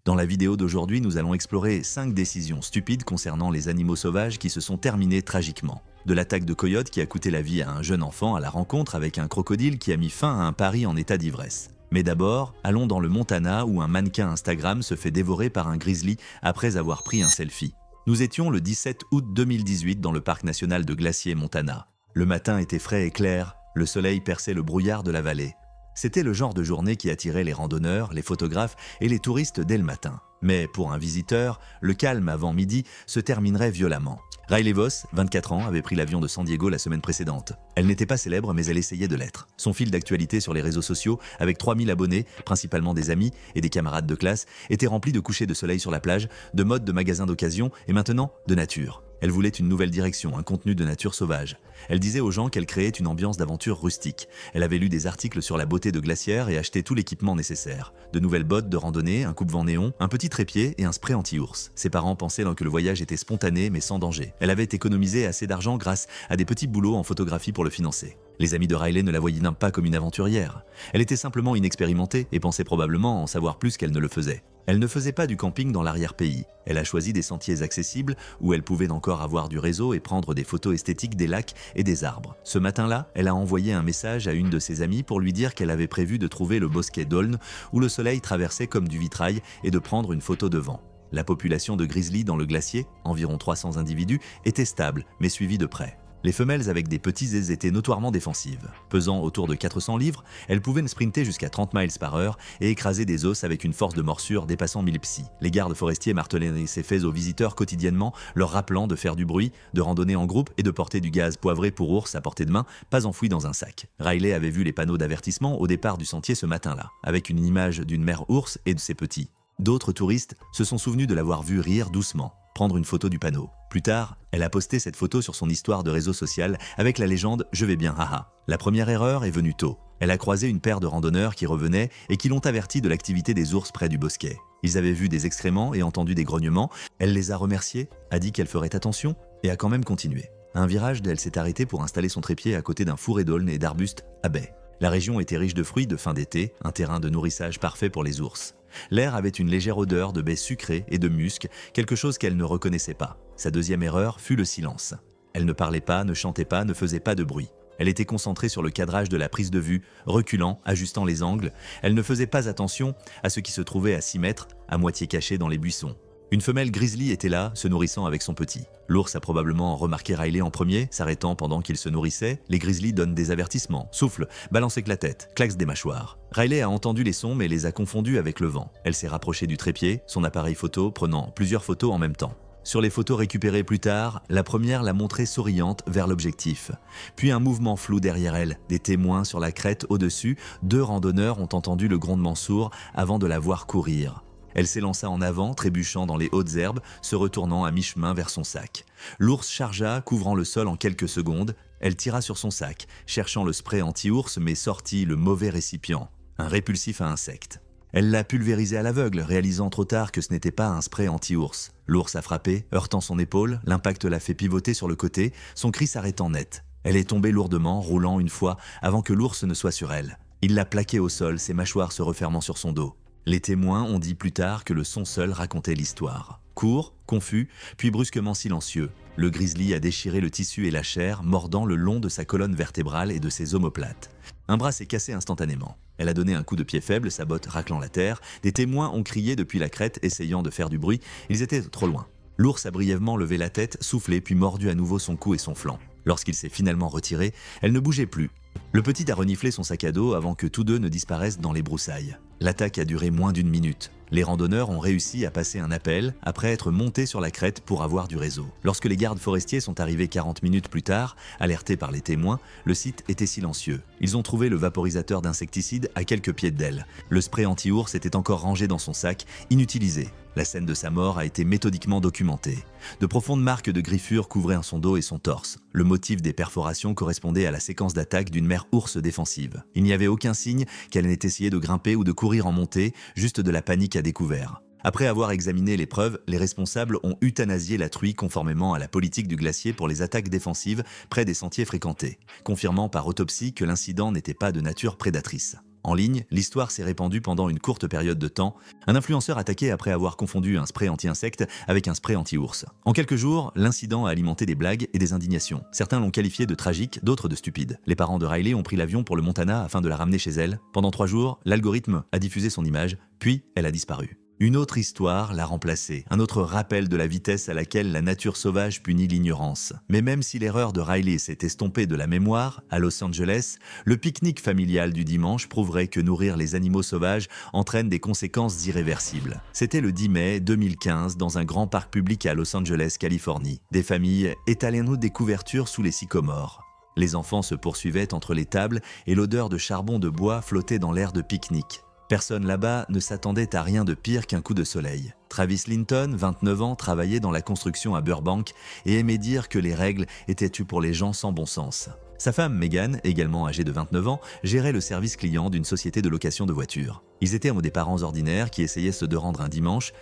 Dans la vidéo d'aujourd'hui, nous allons explorer 5 décisions stupides concernant les animaux sauvages qui se sont terminées tragiquement. De l'attaque de coyote qui a coûté la vie à un jeune enfant à la rencontre avec un crocodile qui a mis fin à un pari en état d'ivresse. Mais d'abord, allons dans le Montana où un mannequin Instagram se fait dévorer par un grizzly après avoir pris un selfie. Nous étions le 17 août 2018 dans le parc national de Glacier, Montana. Le matin était frais et clair, le soleil perçait le brouillard de la vallée. C'était le genre de journée qui attirait les randonneurs, les photographes et les touristes dès le matin. Mais pour un visiteur, le calme avant midi se terminerait violemment. Riley Voss, 24 ans, avait pris l'avion de San Diego la semaine précédente. Elle n'était pas célèbre, mais elle essayait de l'être. Son fil d'actualité sur les réseaux sociaux, avec 3000 abonnés, principalement des amis et des camarades de classe, était rempli de couchers de soleil sur la plage, de modes de magasins d'occasion et maintenant de nature. Elle voulait une nouvelle direction, un contenu de nature sauvage. Elle disait aux gens qu'elle créait une ambiance d'aventure rustique. Elle avait lu des articles sur la beauté de Glacière et acheté tout l'équipement nécessaire. De nouvelles bottes de randonnée, un coupe-vent néon, un petit trépied et un spray anti-ours. Ses parents pensaient que le voyage était spontané mais sans danger. Elle avait économisé assez d'argent grâce à des petits boulots en photographie pour le financer. Les amis de Riley ne la voyaient pas comme une aventurière. Elle était simplement inexpérimentée et pensait probablement en savoir plus qu'elle ne le faisait. Elle ne faisait pas du camping dans l'arrière-pays. Elle a choisi des sentiers accessibles où elle pouvait encore avoir du réseau et prendre des photos esthétiques des lacs et des arbres. Ce matin-là, elle a envoyé un message à une de ses amies pour lui dire qu'elle avait prévu de trouver le bosquet d'Aulne où le soleil traversait comme du vitrail et de prendre une photo devant. La population de grizzly dans le glacier, environ 300 individus, était stable mais suivie de près. Les femelles avec des petits ais étaient notoirement défensives. Pesant autour de 400 livres, elles pouvaient sprinter jusqu'à 30 miles par heure et écraser des os avec une force de morsure dépassant 1000 psy. Les gardes forestiers martelaient ces faits aux visiteurs quotidiennement, leur rappelant de faire du bruit, de randonner en groupe et de porter du gaz poivré pour ours à portée de main, pas enfoui dans un sac. Riley avait vu les panneaux d'avertissement au départ du sentier ce matin-là, avec une image d'une mère ours et de ses petits. D'autres touristes se sont souvenus de l'avoir vu rire doucement, prendre une photo du panneau. Plus tard, elle a posté cette photo sur son histoire de réseau social avec la légende « Je vais bien, haha ». La première erreur est venue tôt. Elle a croisé une paire de randonneurs qui revenaient et qui l'ont averti de l'activité des ours près du bosquet. Ils avaient vu des excréments et entendu des grognements. Elle les a remerciés, a dit qu'elle ferait attention et a quand même continué. À un virage, elle s'est arrêtée pour installer son trépied à côté d'un fourré d'aulne et d'arbustes à baies. La région était riche de fruits de fin d'été, un terrain de nourrissage parfait pour les ours. L'air avait une légère odeur de baies sucrées et de musc, quelque chose qu'elle ne reconnaissait pas. Sa deuxième erreur fut le silence. Elle ne parlait pas, ne chantait pas, ne faisait pas de bruit. Elle était concentrée sur le cadrage de la prise de vue, reculant, ajustant les angles. Elle ne faisait pas attention à ce qui se trouvait à 6 mètres, à moitié caché dans les buissons. Une femelle grizzly était là, se nourrissant avec son petit. L'ours a probablement remarqué Riley en premier, s'arrêtant pendant qu'il se nourrissait. Les grizzlies donnent des avertissements, soufflent, balancent avec la tête, claquent des mâchoires. Riley a entendu les sons mais les a confondus avec le vent. Elle s'est rapprochée du trépied, son appareil photo prenant plusieurs photos en même temps. Sur les photos récupérées plus tard, la première l'a montrée souriante vers l'objectif. Puis un mouvement flou derrière elle, des témoins sur la crête au-dessus, 2 randonneurs ont entendu le grondement sourd avant de la voir courir. Elle s'élança en avant, trébuchant dans les hautes herbes, se retournant à mi-chemin vers son sac. L'ours chargea, couvrant le sol en quelques secondes. Elle tira sur son sac, cherchant le spray anti-ours, mais sortit le mauvais récipient, un répulsif à insectes. Elle l'a pulvérisé à l'aveugle, réalisant trop tard que ce n'était pas un spray anti-ours. L'ours a frappé, heurtant son épaule, l'impact l'a fait pivoter sur le côté, son cri s'arrêtant net. Elle est tombée lourdement, roulant une fois, avant que l'ours ne soit sur elle. Il l'a plaquée au sol, ses mâchoires se refermant sur son dos. Les témoins ont dit plus tard que le son seul racontait l'histoire. Court, confus, puis brusquement silencieux, le grizzly a déchiré le tissu et la chair, mordant le long de sa colonne vertébrale et de ses omoplates. Un bras s'est cassé instantanément. Elle a donné un coup de pied faible, sa botte raclant la terre. Des témoins ont crié depuis la crête, essayant de faire du bruit. Ils étaient trop loin. L'ours a brièvement levé la tête, soufflé, puis mordu à nouveau son cou et son flanc. Lorsqu'il s'est finalement retiré, elle ne bougeait plus. Le petit a reniflé son sac à dos avant que tous deux ne disparaissent dans les broussailles. L'attaque a duré moins d'1 minute. Les randonneurs ont réussi à passer un appel après être montés sur la crête pour avoir du réseau. Lorsque les gardes forestiers sont arrivés 40 minutes plus tard, alertés par les témoins, le site était silencieux. Ils ont trouvé le vaporisateur d'insecticide à quelques pieds d'elle. Le spray anti-ours était encore rangé dans son sac, inutilisé. La scène de sa mort a été méthodiquement documentée. De profondes marques de griffures couvraient son dos et son torse. Le motif des perforations correspondait à la séquence d'attaque d'une mère ours défensive. Il n'y avait aucun signe qu'elle n'ait essayé de grimper ou de courir en montée, juste de la panique à découvert. Après avoir examiné les preuves, les responsables ont euthanasié la truie conformément à la politique du glacier pour les attaques défensives près des sentiers fréquentés, confirmant par autopsie que l'incident n'était pas de nature prédatrice. En ligne, l'histoire s'est répandue pendant une courte période de temps. Un influenceur attaqué après avoir confondu un spray anti-insecte avec un spray anti-ours. En quelques jours, l'incident a alimenté des blagues et des indignations. Certains l'ont qualifié de tragique, d'autres de stupide. Les parents de Riley ont pris l'avion pour le Montana afin de la ramener chez elle. Pendant 3 jours, l'algorithme a diffusé son image, puis elle a disparu. Une autre histoire l'a remplacée, un autre rappel de la vitesse à laquelle la nature sauvage punit l'ignorance. Mais même si l'erreur de Riley s'est estompée de la mémoire, à Los Angeles, le pique-nique familial du dimanche prouverait que nourrir les animaux sauvages entraîne des conséquences irréversibles. C'était le 10 mai 2015 dans un grand parc public à Los Angeles, Californie. Des familles étalaient des couvertures sous les sycomores. Les enfants se poursuivaient entre les tables et l'odeur de charbon de bois flottait dans l'air de pique-nique. Personne là-bas ne s'attendait à rien de pire qu'un coup de soleil. Travis Linton, 29 ans, travaillait dans la construction à Burbank et aimait dire que les règles étaient tues pour les gens sans bon sens. Sa femme, Megan, également âgée de 29 ans, gérait le service client d'une société de location de voitures. Ils étaient des parents ordinaires qui essayaient de rendre un dimanche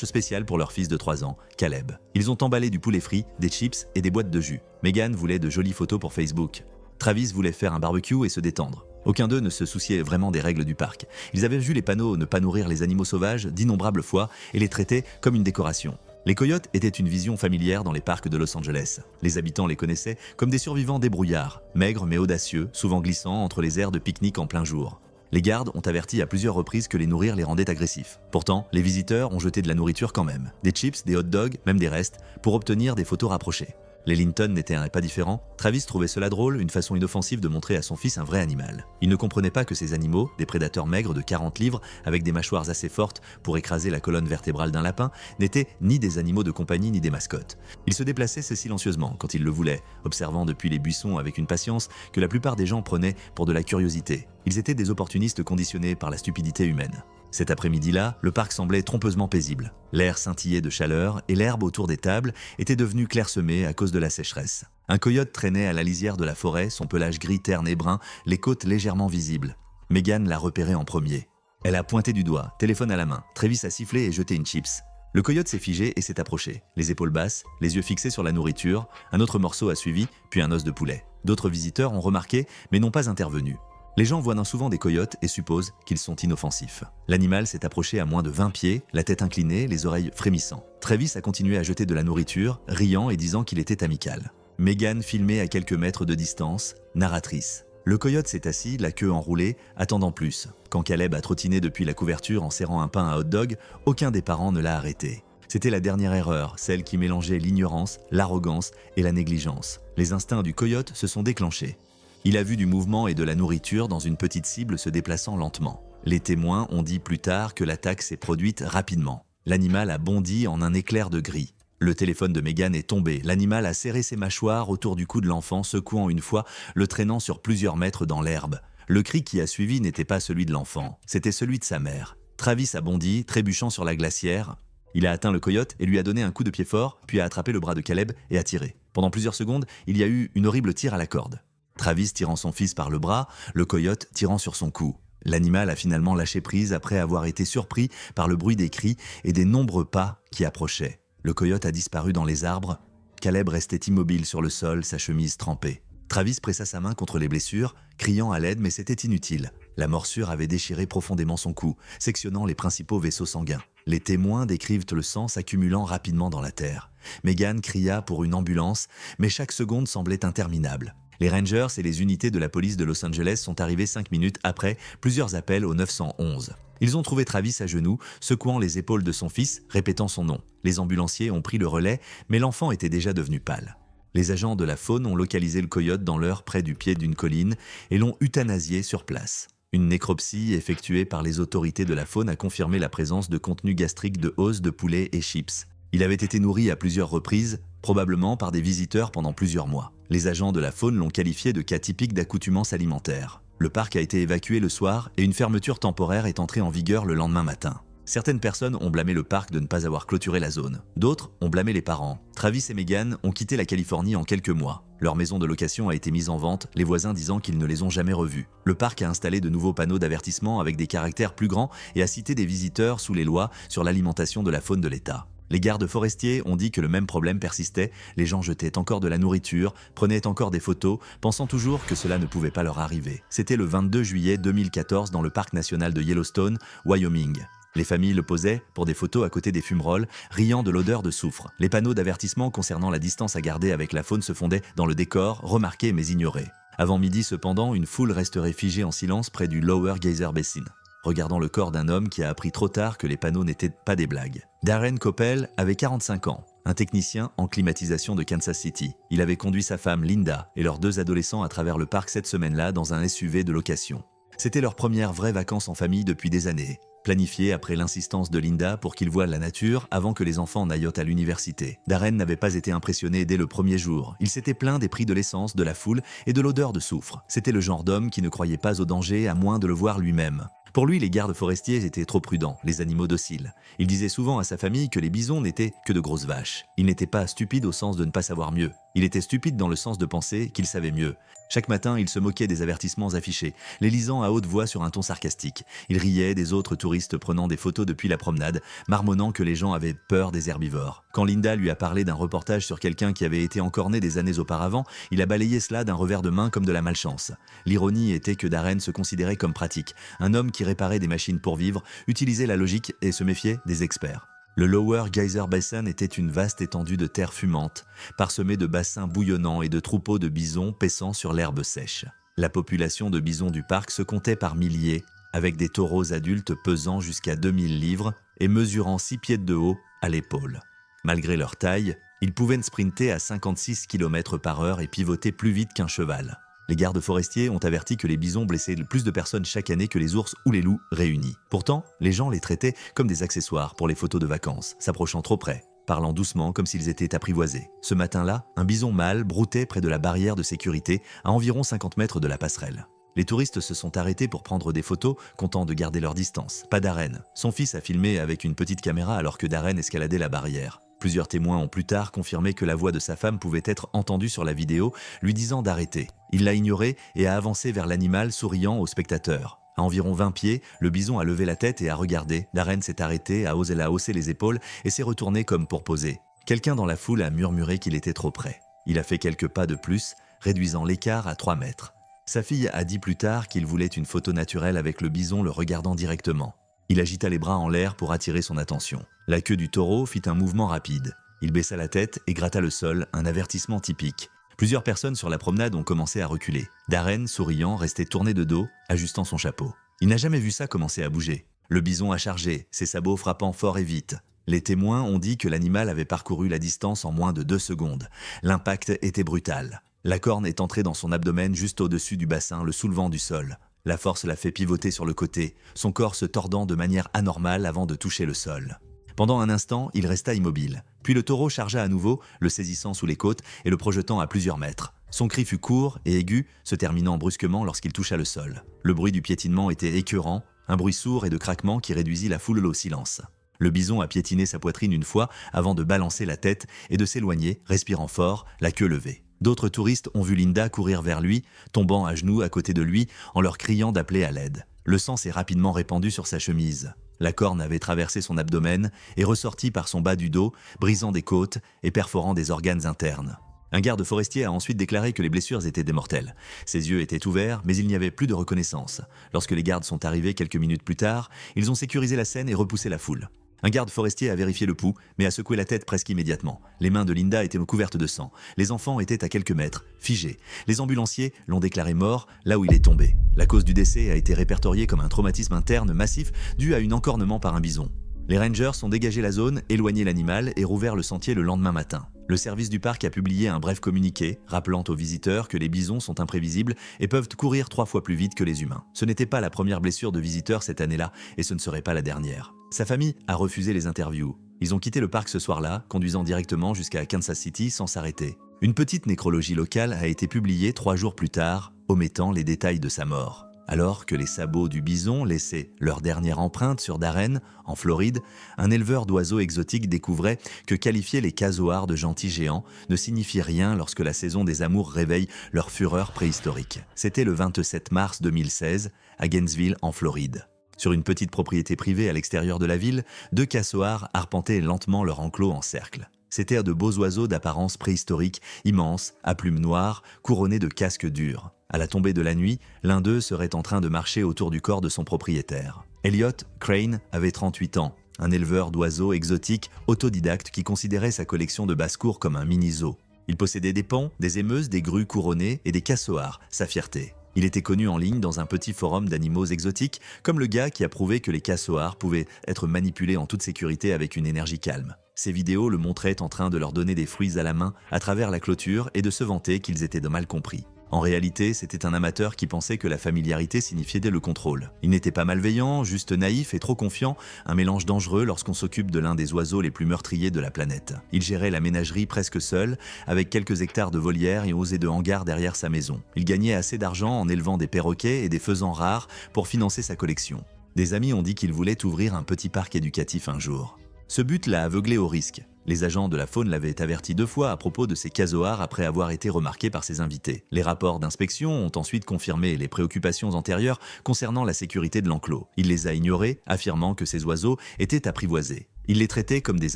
spécial pour leur fils de 3 ans, Caleb. Ils ont emballé du poulet frit, des chips et des boîtes de jus. Megan voulait de jolies photos pour Facebook. Travis voulait faire un barbecue et se détendre. Aucun d'eux ne se souciait vraiment des règles du parc. Ils avaient vu les panneaux « Ne pas nourrir les animaux sauvages » d'innombrables fois et les traitaient comme une décoration. Les coyotes étaient une vision familière dans les parcs de Los Angeles. Les habitants les connaissaient comme des survivants débrouillards, maigres mais audacieux, souvent glissant entre les aires de pique-nique en plein jour. Les gardes ont averti à plusieurs reprises que les nourrir les rendait agressifs. Pourtant, les visiteurs ont jeté de la nourriture quand même. Des chips, des hot dogs, même des restes, pour obtenir des photos rapprochées. Les Linton n'étaient pas différents. Travis trouvait cela drôle, une façon inoffensive de montrer à son fils un vrai animal. Il ne comprenait pas que ces animaux, des prédateurs maigres de 40 livres, avec des mâchoires assez fortes pour écraser la colonne vertébrale d'un lapin, n'étaient ni des animaux de compagnie ni des mascottes. Ils se déplaçaient silencieusement quand ils le voulaient, observant depuis les buissons avec une patience que la plupart des gens prenaient pour de la curiosité. Ils étaient des opportunistes conditionnés par la stupidité humaine. Cet après-midi-là, le parc semblait trompeusement paisible. L'air scintillait de chaleur et l'herbe autour des tables était devenue clairsemée à cause de la sécheresse. Un coyote traînait à la lisière de la forêt, son pelage gris terne et brun, les côtes légèrement visibles. Megan l'a repéré en premier. Elle a pointé du doigt, téléphone à la main. Travis a sifflé et jeté une chips. Le coyote s'est figé et s'est approché, les épaules basses, les yeux fixés sur la nourriture. Un autre morceau a suivi, puis un os de poulet. D'autres visiteurs ont remarqué, mais n'ont pas intervenu. Les gens voient souvent des coyotes et supposent qu'ils sont inoffensifs. L'animal s'est approché à moins de 20 pieds, la tête inclinée, les oreilles frémissant. Travis a continué à jeter de la nourriture, riant et disant qu'il était amical. Megan filmait à quelques mètres de distance, narratrice. Le coyote s'est assis, la queue enroulée, attendant plus. Quand Caleb a trottiné depuis la couverture en serrant un pain à hot dog, aucun des parents ne l'a arrêté. C'était la dernière erreur, celle qui mélangeait l'ignorance, l'arrogance et la négligence. Les instincts du coyote se sont déclenchés. Il a vu du mouvement et de la nourriture dans une petite cible se déplaçant lentement. Les témoins ont dit plus tard que l'attaque s'est produite rapidement. L'animal a bondi en un éclair de gris. Le téléphone de Megan est tombé. L'animal a serré ses mâchoires autour du cou de l'enfant, secouant une fois, le traînant sur plusieurs mètres dans l'herbe. Le cri qui a suivi n'était pas celui de l'enfant, c'était celui de sa mère. Travis a bondi, trébuchant sur la glacière. Il a atteint le coyote et lui a donné un coup de pied fort, puis a attrapé le bras de Caleb et a tiré. Pendant plusieurs secondes, il y a eu une horrible tire à la corde. Travis tirant son fils par le bras, le coyote tirant sur son cou. L'animal a finalement lâché prise après avoir été surpris par le bruit des cris et des nombreux pas qui approchaient. Le coyote a disparu dans les arbres. Caleb restait immobile sur le sol, sa chemise trempée. Travis pressa sa main contre les blessures, criant à l'aide, mais c'était inutile. La morsure avait déchiré profondément son cou, sectionnant les principaux vaisseaux sanguins. Les témoins décrivent le sang s'accumulant rapidement dans la terre. Megan cria pour une ambulance, mais chaque seconde semblait interminable. Les Rangers et les unités de la police de Los Angeles sont arrivés 5 minutes après plusieurs appels au 911. Ils ont trouvé Travis à genoux, secouant les épaules de son fils, répétant son nom. Les ambulanciers ont pris le relais, mais l'enfant était déjà devenu pâle. Les agents de la faune ont localisé le coyote dans l'heure près du pied d'une colline et l'ont euthanasié sur place. Une nécropsie effectuée par les autorités de la faune a confirmé la présence de contenu gastrique de os, de poulet et chips. Il avait été nourri à plusieurs reprises, probablement par des visiteurs pendant plusieurs mois. Les agents de la faune l'ont qualifié de cas typique d'accoutumance alimentaire. Le parc a été évacué le soir et une fermeture temporaire est entrée en vigueur le lendemain matin. Certaines personnes ont blâmé le parc de ne pas avoir clôturé la zone. D'autres ont blâmé les parents. Travis et Megan ont quitté la Californie en quelques mois. Leur maison de location a été mise en vente, les voisins disant qu'ils ne les ont jamais revus. Le parc a installé de nouveaux panneaux d'avertissement avec des caractères plus grands et a cité des visiteurs sous les lois sur l'alimentation de la faune de l'État. Les gardes forestiers ont dit que le même problème persistait, les gens jetaient encore de la nourriture, prenaient encore des photos, pensant toujours que cela ne pouvait pas leur arriver. C'était le 22 juillet 2014 dans le parc national de Yellowstone, Wyoming. Les familles le posaient pour des photos à côté des fumerolles, riant de l'odeur de soufre. Les panneaux d'avertissement concernant la distance à garder avec la faune se fondaient dans le décor, remarqués mais ignorés. Avant midi cependant, une foule resterait figée en silence près du Lower Geyser Basin, regardant le corps d'un homme qui a appris trop tard que les panneaux n'étaient pas des blagues. Darren Koppel avait 45 ans, un technicien en climatisation de Kansas City. Il avait conduit sa femme Linda et leurs 2 adolescents à travers le parc cette semaine-là dans un SUV de location. C'était leur première vraie vacances en famille depuis des années, planifiée après l'insistance de Linda pour qu'ils voient la nature avant que les enfants n'aillent à l'université. Darren n'avait pas été impressionné dès le premier jour. Il s'était plaint des prix de l'essence, de la foule et de l'odeur de soufre. C'était le genre d'homme qui ne croyait pas au danger à moins de le voir lui-même. Pour lui, les gardes forestiers étaient trop prudents, les animaux dociles. Il disait souvent à sa famille que les bisons n'étaient que de grosses vaches. Il n'était pas stupide au sens de ne pas savoir mieux. Il était stupide dans le sens de penser qu'il savait mieux. Chaque matin, il se moquait des avertissements affichés, les lisant à haute voix sur un ton sarcastique. Il riait des autres touristes prenant des photos depuis la promenade, marmonnant que les gens avaient peur des herbivores. Quand Linda lui a parlé d'un reportage sur quelqu'un qui avait été encorné des années auparavant, il a balayé cela d'un revers de main comme de la malchance. L'ironie était que Darren se considérait comme pratique, un homme qui réparait des machines pour vivre, utilisait la logique et se méfiait des experts. Le Lower Geyser Basin était une vaste étendue de terre fumante, parsemée de bassins bouillonnants et de troupeaux de bisons paissant sur l'herbe sèche. La population de bisons du parc se comptait par milliers, avec des taureaux adultes pesant jusqu'à 2000 livres et mesurant 6 pieds de haut à l'épaule. Malgré leur taille, ils pouvaient sprinter à 56 km/h et pivoter plus vite qu'un cheval. Les gardes forestiers ont averti que les bisons blessaient plus de personnes chaque année que les ours ou les loups réunis. Pourtant, les gens les traitaient comme des accessoires pour les photos de vacances, s'approchant trop près, parlant doucement comme s'ils étaient apprivoisés. Ce matin-là, un bison mâle broutait près de la barrière de sécurité à environ 50 mètres de la passerelle. Les touristes se sont arrêtés pour prendre des photos, content de garder leur distance. Pas Darren. Son fils a filmé avec une petite caméra alors que Darren escaladait la barrière. Plusieurs témoins ont plus tard confirmé que la voix de sa femme pouvait être entendue sur la vidéo, lui disant d'arrêter. Il l'a ignoré et a avancé vers l'animal souriant aux spectateurs. À environ 20 pieds, le bison a levé la tête et a regardé. Darren s'est arrêté, a haussé les épaules et s'est retourné comme pour poser. Quelqu'un dans la foule a murmuré qu'il était trop près. Il a fait quelques pas de plus, réduisant l'écart à 3 mètres. Sa fille a dit plus tard qu'il voulait une photo naturelle avec le bison le regardant directement. Il agita les bras en l'air pour attirer son attention. La queue du taureau fit un mouvement rapide. Il baissa la tête et gratta le sol, un avertissement typique. Plusieurs personnes sur la promenade ont commencé à reculer. Darren, souriant, restait tourné de dos, ajustant son chapeau. Il n'a jamais vu ça commencer à bouger. Le bison a chargé, ses sabots frappant fort et vite. Les témoins ont dit que l'animal avait parcouru la distance en moins de 2 secondes. L'impact était brutal. La corne est entrée dans son abdomen juste au-dessus du bassin, le soulevant du sol. La force l'a fait pivoter sur le côté, son corps se tordant de manière anormale avant de toucher le sol. Pendant un instant, il resta immobile. Puis le taureau chargea à nouveau, le saisissant sous les côtes et le projetant à plusieurs mètres. Son cri fut court et aigu, se terminant brusquement lorsqu'il toucha le sol. Le bruit du piétinement était écœurant, un bruit sourd et de craquement qui réduisit la foule au silence. Le bison a piétiné sa poitrine une fois avant de balancer la tête et de s'éloigner, respirant fort, la queue levée. D'autres touristes ont vu Linda courir vers lui, tombant à genoux à côté de lui en leur criant d'appeler à l'aide. Le sang s'est rapidement répandu sur sa chemise. La corne avait traversé son abdomen et ressorti par son bas du dos, brisant des côtes et perforant des organes internes. Un garde forestier a ensuite déclaré que les blessures étaient des mortelles. Ses yeux étaient ouverts, mais il n'y avait plus de reconnaissance. Lorsque les gardes sont arrivés quelques minutes plus tard, ils ont sécurisé la scène et repoussé la foule. Un garde forestier a vérifié le pouls, mais a secoué la tête presque immédiatement. Les mains de Linda étaient couvertes de sang. Les enfants étaient à quelques mètres, figés. Les ambulanciers l'ont déclaré mort là où il est tombé. La cause du décès a été répertoriée comme un traumatisme interne massif dû à un encornement par un bison. Les rangers ont dégagé la zone, éloigné l'animal et rouvert le sentier le lendemain matin. Le service du parc a publié un bref communiqué rappelant aux visiteurs que les bisons sont imprévisibles et peuvent courir 3 fois plus vite que les humains. Ce n'était pas la première blessure de visiteurs cette année-là et ce ne serait pas la dernière. Sa famille a refusé les interviews. Ils ont quitté le parc ce soir-là, conduisant directement jusqu'à Kansas City sans s'arrêter. Une petite nécrologie locale a été publiée 3 jours plus tard, omettant les détails de sa mort. Alors que les sabots du bison laissaient leur dernière empreinte sur Darren, en Floride, un éleveur d'oiseaux exotiques découvrait que qualifier les casoars de gentils géants ne signifie rien lorsque la saison des amours réveille leur fureur préhistorique. C'était le 27 mars 2016, à Gainesville, en Floride. Sur une petite propriété privée à l'extérieur de la ville, 2 cassoirs arpentaient lentement leur enclos en cercle. C'étaient de beaux oiseaux d'apparence préhistorique, immenses, à plumes noires, couronnés de casques durs. À la tombée de la nuit, l'un d'eux serait en train de marcher autour du corps de son propriétaire. Elliot Crane avait 38 ans, un éleveur d'oiseaux exotiques autodidacte qui considérait sa collection de basse-cour comme un mini-zoo. Il possédait des paons, des émeuses, des grues couronnées et des cassoirs, sa fierté. Il était connu en ligne dans un petit forum d'animaux exotiques comme le gars qui a prouvé que les cassoirs pouvaient être manipulés en toute sécurité avec une énergie calme. Ces vidéos le montraient en train de leur donner des fruits à la main à travers la clôture et de se vanter qu'ils étaient de mal compris. En réalité, c'était un amateur qui pensait que la familiarité signifiait le contrôle. Il n'était pas malveillant, juste naïf et trop confiant, un mélange dangereux lorsqu'on s'occupe de l'un des oiseaux les plus meurtriers de la planète. Il gérait la ménagerie presque seul, avec quelques hectares de volières et osés de hangars derrière sa maison. Il gagnait assez d'argent en élevant des perroquets et des faisans rares pour financer sa collection. Des amis ont dit qu'il voulait ouvrir un petit parc éducatif un jour. Ce but l'a aveuglé au risque. Les agents de la faune l'avaient averti 2 fois à propos de ces casoars après avoir été remarqués par ses invités. Les rapports d'inspection ont ensuite confirmé les préoccupations antérieures concernant la sécurité de l'enclos. Il les a ignorés, affirmant que ces oiseaux étaient apprivoisés. Il les traitait comme des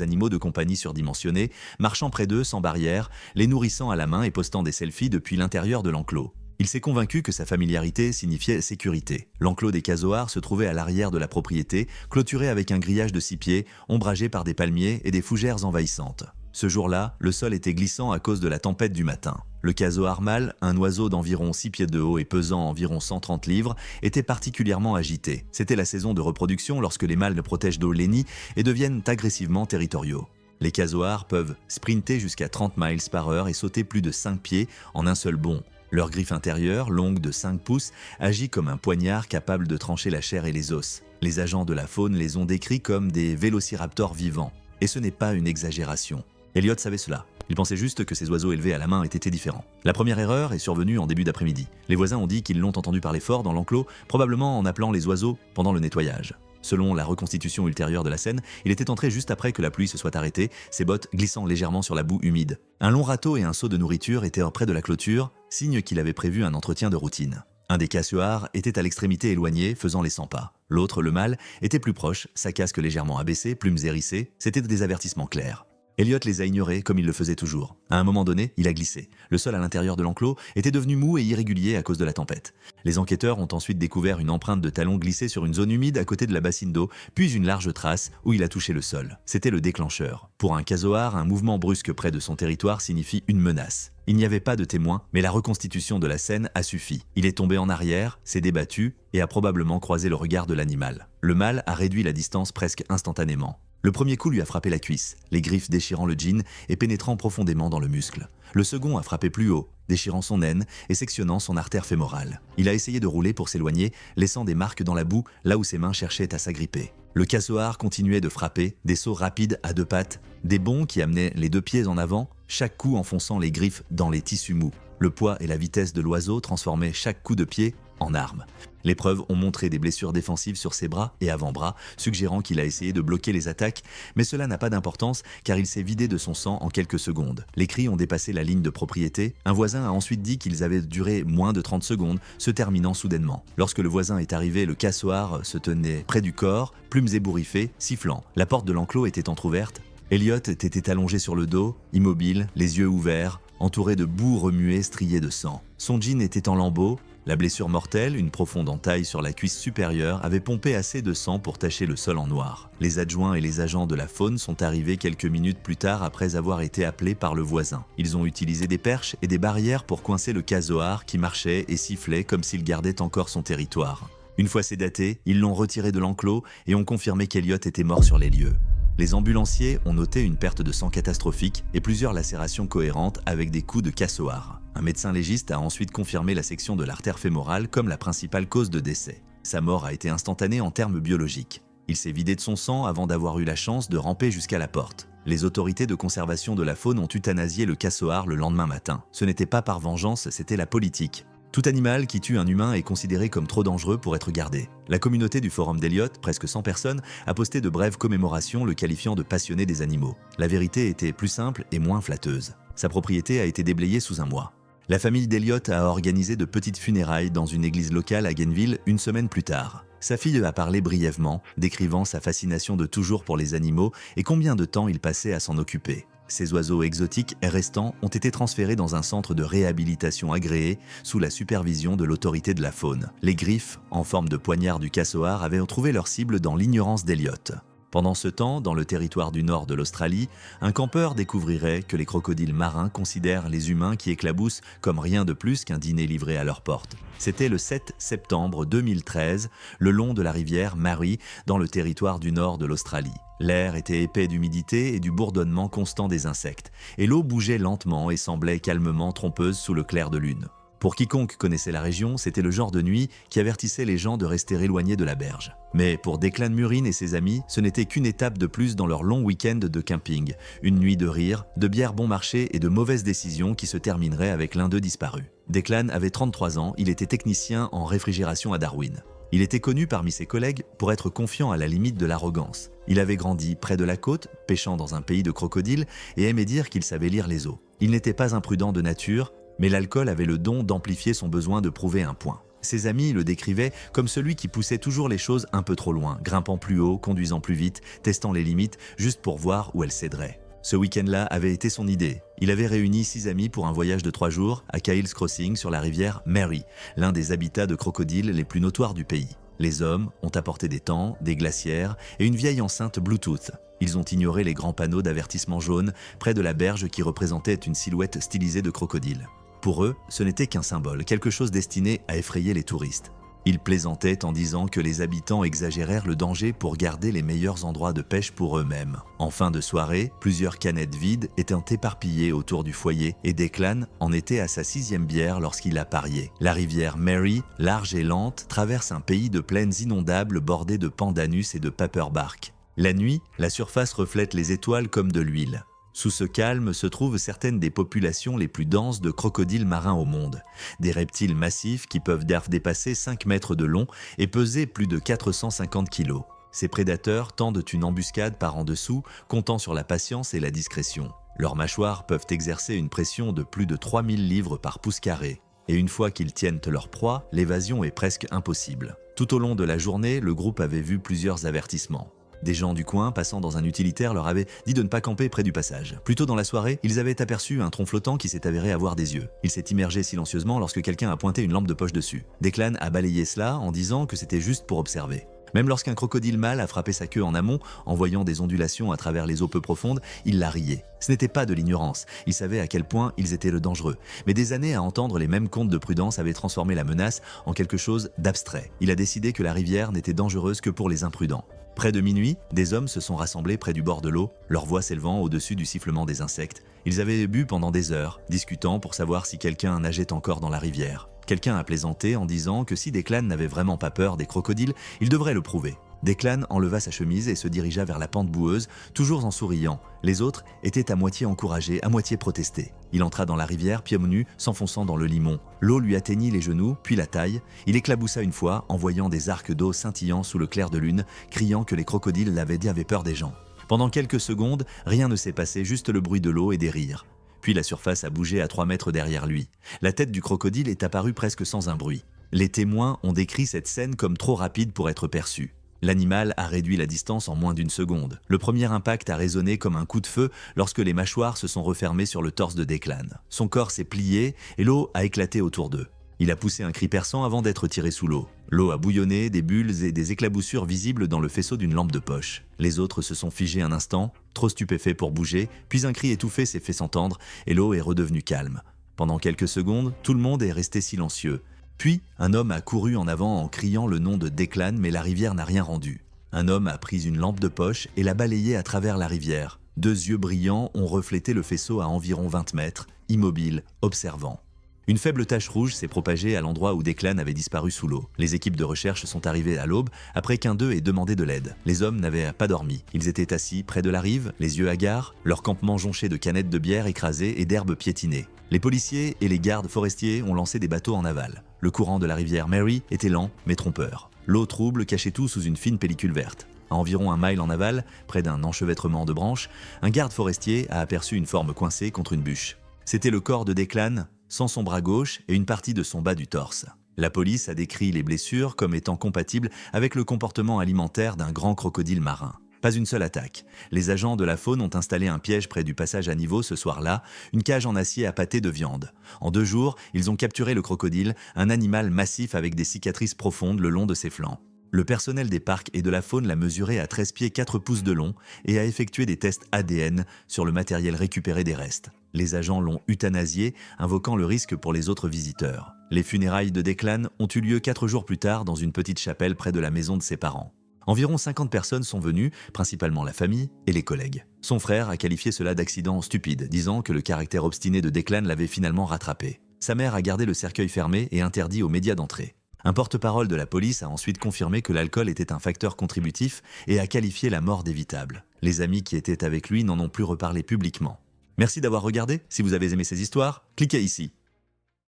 animaux de compagnie surdimensionnés, marchant près d'eux sans barrière, les nourrissant à la main et postant des selfies depuis l'intérieur de l'enclos. Il s'est convaincu que sa familiarité signifiait sécurité. L'enclos des casoars se trouvait à l'arrière de la propriété, clôturé avec un grillage de 6 pieds, ombragé par des palmiers et des fougères envahissantes. Ce jour-là, le sol était glissant à cause de la tempête du matin. Le casoar mâle, un oiseau d'environ 6 pieds de haut et pesant environ 130 livres, était particulièrement agité. C'était la saison de reproduction lorsque les mâles ne protègent d'eau les nids et deviennent agressivement territoriaux. Les casoars peuvent sprinter jusqu'à 30 miles par heure et sauter plus de 5 pieds en un seul bond. Leur griffe intérieure, longue de 5 pouces, agit comme un poignard capable de trancher la chair et les os. Les agents de la faune les ont décrits comme des vélociraptors vivants. Et ce n'est pas une exagération. Elliot savait cela. Il pensait juste que ces oiseaux élevés à la main étaient différents. La première erreur est survenue en début d'après-midi. Les voisins ont dit qu'ils l'ont entendu parler fort dans l'enclos, probablement en appelant les oiseaux pendant le nettoyage. Selon la reconstitution ultérieure de la scène, il était entré juste après que la pluie se soit arrêtée, ses bottes glissant légèrement sur la boue humide. Un long râteau et un seau de nourriture étaient près de la clôture, signe qu'il avait prévu un entretien de routine. Un des cassoirs était à l'extrémité éloignée, faisant les 100 pas. L'autre, le mâle, était plus proche, sa casque légèrement abaissée, plumes hérissées, c'était des avertissements clairs. Elliot les a ignorés comme il le faisait toujours. À un moment donné, il a glissé. Le sol à l'intérieur de l'enclos était devenu mou et irrégulier à cause de la tempête. Les enquêteurs ont ensuite découvert une empreinte de talon glissée sur une zone humide à côté de la bassine d'eau, puis une large trace où il a touché le sol. C'était le déclencheur. Pour un casoar, un mouvement brusque près de son territoire signifie une menace. Il n'y avait pas de témoin, mais la reconstitution de la scène a suffi. Il est tombé en arrière, s'est débattu et a probablement croisé le regard de l'animal. Le mâle a réduit la distance presque instantanément. Le premier coup lui a frappé la cuisse, les griffes déchirant le jean et pénétrant profondément dans le muscle. Le second a frappé plus haut, déchirant son aine et sectionnant son artère fémorale. Il a essayé de rouler pour s'éloigner, laissant des marques dans la boue là où ses mains cherchaient à s'agripper. Le casoar continuait de frapper, des sauts rapides à 2 pattes, des bonds qui amenaient les 2 pieds en avant, chaque coup enfonçant les griffes dans les tissus mous. Le poids et la vitesse de l'oiseau transformaient chaque coup de pied en arme. Les preuves ont montré des blessures défensives sur ses bras et avant-bras, suggérant qu'il a essayé de bloquer les attaques, mais cela n'a pas d'importance car il s'est vidé de son sang en quelques secondes. Les cris ont dépassé la ligne de propriété. Un voisin a ensuite dit qu'ils avaient duré moins de 30 secondes, se terminant soudainement. Lorsque le voisin est arrivé, le cassoir se tenait près du corps, plumes ébouriffées, sifflant. La porte de l'enclos était entr'ouverte. Elliot était allongé sur le dos, immobile, les yeux ouverts, entouré de boue remuée striée de sang. Son jean était en lambeaux. La blessure mortelle, une profonde entaille sur la cuisse supérieure, avait pompé assez de sang pour tacher le sol en noir. Les adjoints et les agents de la faune sont arrivés quelques minutes plus tard après avoir été appelés par le voisin. Ils ont utilisé des perches et des barrières pour coincer le casoar qui marchait et sifflait comme s'il gardait encore son territoire. Une fois sédaté, ils l'ont retiré de l'enclos et ont confirmé qu'Elliot était mort sur les lieux. Les ambulanciers ont noté une perte de sang catastrophique et plusieurs lacérations cohérentes avec des coups de cassoar. Un médecin légiste a ensuite confirmé la section de l'artère fémorale comme la principale cause de décès. Sa mort a été instantanée en termes biologiques. Il s'est vidé de son sang avant d'avoir eu la chance de ramper jusqu'à la porte. Les autorités de conservation de la faune ont euthanasié le cassoar le lendemain matin. Ce n'était pas par vengeance, c'était la politique. Tout animal qui tue un humain est considéré comme trop dangereux pour être gardé. La communauté du forum d'Elliot, presque 100 personnes, a posté de brèves commémorations le qualifiant de passionné des animaux. La vérité était plus simple et moins flatteuse. Sa propriété a été déblayée sous un mois. La famille d'Elliot a organisé de petites funérailles dans une église locale à Gainesville une semaine plus tard. Sa fille a parlé brièvement, décrivant sa fascination de toujours pour les animaux et combien de temps il passait à s'en occuper. Ces oiseaux exotiques restants ont été transférés dans un centre de réhabilitation agréé sous la supervision de l'autorité de la faune. Les griffes, en forme de poignard du cassoar, avaient trouvé leur cible dans l'ignorance d'Elliott. Pendant ce temps, dans le territoire du nord de l'Australie, un campeur découvrirait que les crocodiles marins considèrent les humains qui éclaboussent comme rien de plus qu'un dîner livré à leur porte. C'était le 7 septembre 2013, le long de la rivière Mary, dans le territoire du nord de l'Australie. L'air était épais d'humidité et du bourdonnement constant des insectes, et l'eau bougeait lentement et semblait calmement trompeuse sous le clair de lune. Pour quiconque connaissait la région, c'était le genre de nuit qui avertissait les gens de rester éloignés de la berge. Mais pour Declan Murrin et ses amis, ce n'était qu'une étape de plus dans leur long week-end de camping. Une nuit de rire, de bière bon marché et de mauvaises décisions qui se terminerait avec l'un d'eux disparu. Declan avait 33 ans, il était technicien en réfrigération à Darwin. Il était connu parmi ses collègues pour être confiant à la limite de l'arrogance. Il avait grandi près de la côte, pêchant dans un pays de crocodiles, et aimait dire qu'il savait lire les eaux. Il n'était pas imprudent de nature, mais l'alcool avait le don d'amplifier son besoin de prouver un point. Ses amis le décrivaient comme celui qui poussait toujours les choses un peu trop loin, grimpant plus haut, conduisant plus vite, testant les limites, juste pour voir où elles céderaient. Ce week-end-là avait été son idée. Il avait réuni 6 amis pour un voyage de 3 jours à Kyle's Crossing sur la rivière Mary, l'un des habitats de crocodiles les plus notoires du pays. Les hommes ont apporté des tents, des glacières et une vieille enceinte Bluetooth. Ils ont ignoré les grands panneaux d'avertissement jaune près de la berge qui représentait une silhouette stylisée de crocodile. Pour eux, ce n'était qu'un symbole, quelque chose destiné à effrayer les touristes. Ils plaisantaient en disant que les habitants exagérèrent le danger pour garder les meilleurs endroits de pêche pour eux-mêmes. En fin de soirée, plusieurs canettes vides étaient éparpillées autour du foyer et Declan en était à sa 6e bière lorsqu'il a parié. La rivière Mary, large et lente, traverse un pays de plaines inondables bordées de pandanus et de paperbark. La nuit, la surface reflète les étoiles comme de l'huile. Sous ce calme se trouvent certaines des populations les plus denses de crocodiles marins au monde. Des reptiles massifs qui peuvent dépasser 5 mètres de long et peser plus de 450 kilos. Ces prédateurs tendent une embuscade par en dessous, comptant sur la patience et la discrétion. Leurs mâchoires peuvent exercer une pression de plus de 3000 livres par pouce carré. Et une fois qu'ils tiennent leur proie, l'évasion est presque impossible. Tout au long de la journée, le groupe avait vu plusieurs avertissements. Des gens du coin, passant dans un utilitaire, leur avaient dit de ne pas camper près du passage. Plus tôt dans la soirée, ils avaient aperçu un tronc flottant qui s'est avéré avoir des yeux. Il s'est immergé silencieusement lorsque quelqu'un a pointé une lampe de poche dessus. Declan a balayé cela en disant que c'était juste pour observer. Même lorsqu'un crocodile mâle a frappé sa queue en amont, en voyant des ondulations à travers les eaux peu profondes, il l'a rié. Ce n'était pas de l'ignorance, il savait à quel point ils étaient le dangereux. Mais des années à entendre les mêmes contes de prudence avaient transformé la menace en quelque chose d'abstrait. Il a décidé que la rivière n'était dangereuse que pour les imprudents. Près de minuit, des hommes se sont rassemblés près du bord de l'eau, leur voix s'élevant au-dessus du sifflement des insectes. Ils avaient bu pendant des heures, discutant pour savoir si quelqu'un nageait encore dans la rivière. Quelqu'un a plaisanté en disant que si Declan n'avait vraiment pas peur des crocodiles, il devrait le prouver. Declan enleva sa chemise et se dirigea vers la pente boueuse, toujours en souriant. Les autres étaient à moitié encouragés, à moitié protestés. Il entra dans la rivière, pieds nus, s'enfonçant dans le limon. L'eau lui atteignit les genoux, puis la taille. Il éclaboussa une fois, en voyant des arcs d'eau scintillant sous le clair de lune, criant que les crocodiles l'avaient dit avaient peur des gens. Pendant quelques secondes, rien ne s'est passé, juste le bruit de l'eau et des rires. Puis la surface a bougé à 3 mètres derrière lui. La tête du crocodile est apparue presque sans un bruit. Les témoins ont décrit cette scène comme trop rapide pour être perçue. L'animal a réduit la distance en moins d'une seconde. Le premier impact a résonné comme un coup de feu lorsque les mâchoires se sont refermées sur le torse de Declan. Son corps s'est plié et l'eau a éclaté autour d'eux. Il a poussé un cri perçant avant d'être tiré sous l'eau. L'eau a bouillonné, des bulles et des éclaboussures visibles dans le faisceau d'une lampe de poche. Les autres se sont figés un instant, trop stupéfaits pour bouger, puis un cri étouffé s'est fait s'entendre et l'eau est redevenue calme. Pendant quelques secondes, tout le monde est resté silencieux. Puis, un homme a couru en avant en criant le nom de Declan, mais la rivière n'a rien rendu. Un homme a pris une lampe de poche et l'a balayée à travers la rivière. 2 yeux brillants ont reflété le faisceau à environ 20 mètres, immobile, observant. Une faible tache rouge s'est propagée à l'endroit où Declan avait disparu sous l'eau. Les équipes de recherche sont arrivées à l'aube après qu'un d'eux ait demandé de l'aide. Les hommes n'avaient pas dormi. Ils étaient assis près de la rive, les yeux hagards, leur campement jonché de canettes de bière écrasées et d'herbes piétinées. Les policiers et les gardes forestiers ont lancé des bateaux en aval. Le courant de la rivière Mary était lent mais trompeur. L'eau trouble cachait tout sous une fine pellicule verte. À environ 1 mile en aval, près d'un enchevêtrement de branches, un garde forestier a aperçu une forme coincée contre une bûche. C'était le corps de Declan, sans son bras gauche et une partie de son bas du torse. La police a décrit les blessures comme étant compatibles avec le comportement alimentaire d'un grand crocodile marin. Pas une seule attaque. Les agents de la faune ont installé un piège près du passage à niveau ce soir-là, une cage en acier à pâté de viande. En 2 jours, ils ont capturé le crocodile, un animal massif avec des cicatrices profondes le long de ses flancs. Le personnel des parcs et de la faune l'a mesuré à 13 pieds 4 pouces de long et a effectué des tests ADN sur le matériel récupéré des restes. Les agents l'ont euthanasié, invoquant le risque pour les autres visiteurs. Les funérailles de Declan ont eu lieu 4 jours plus tard dans une petite chapelle près de la maison de ses parents. Environ 50 personnes sont venues, principalement la famille et les collègues. Son frère a qualifié cela d'accident stupide, disant que le caractère obstiné de Declan l'avait finalement rattrapé. Sa mère a gardé le cercueil fermé et interdit aux médias d'entrer. Un porte-parole de la police a ensuite confirmé que l'alcool était un facteur contributif et a qualifié la mort d'évitable. Les amis qui étaient avec lui n'en ont plus reparlé publiquement. Merci d'avoir regardé. Si vous avez aimé ces histoires, cliquez ici.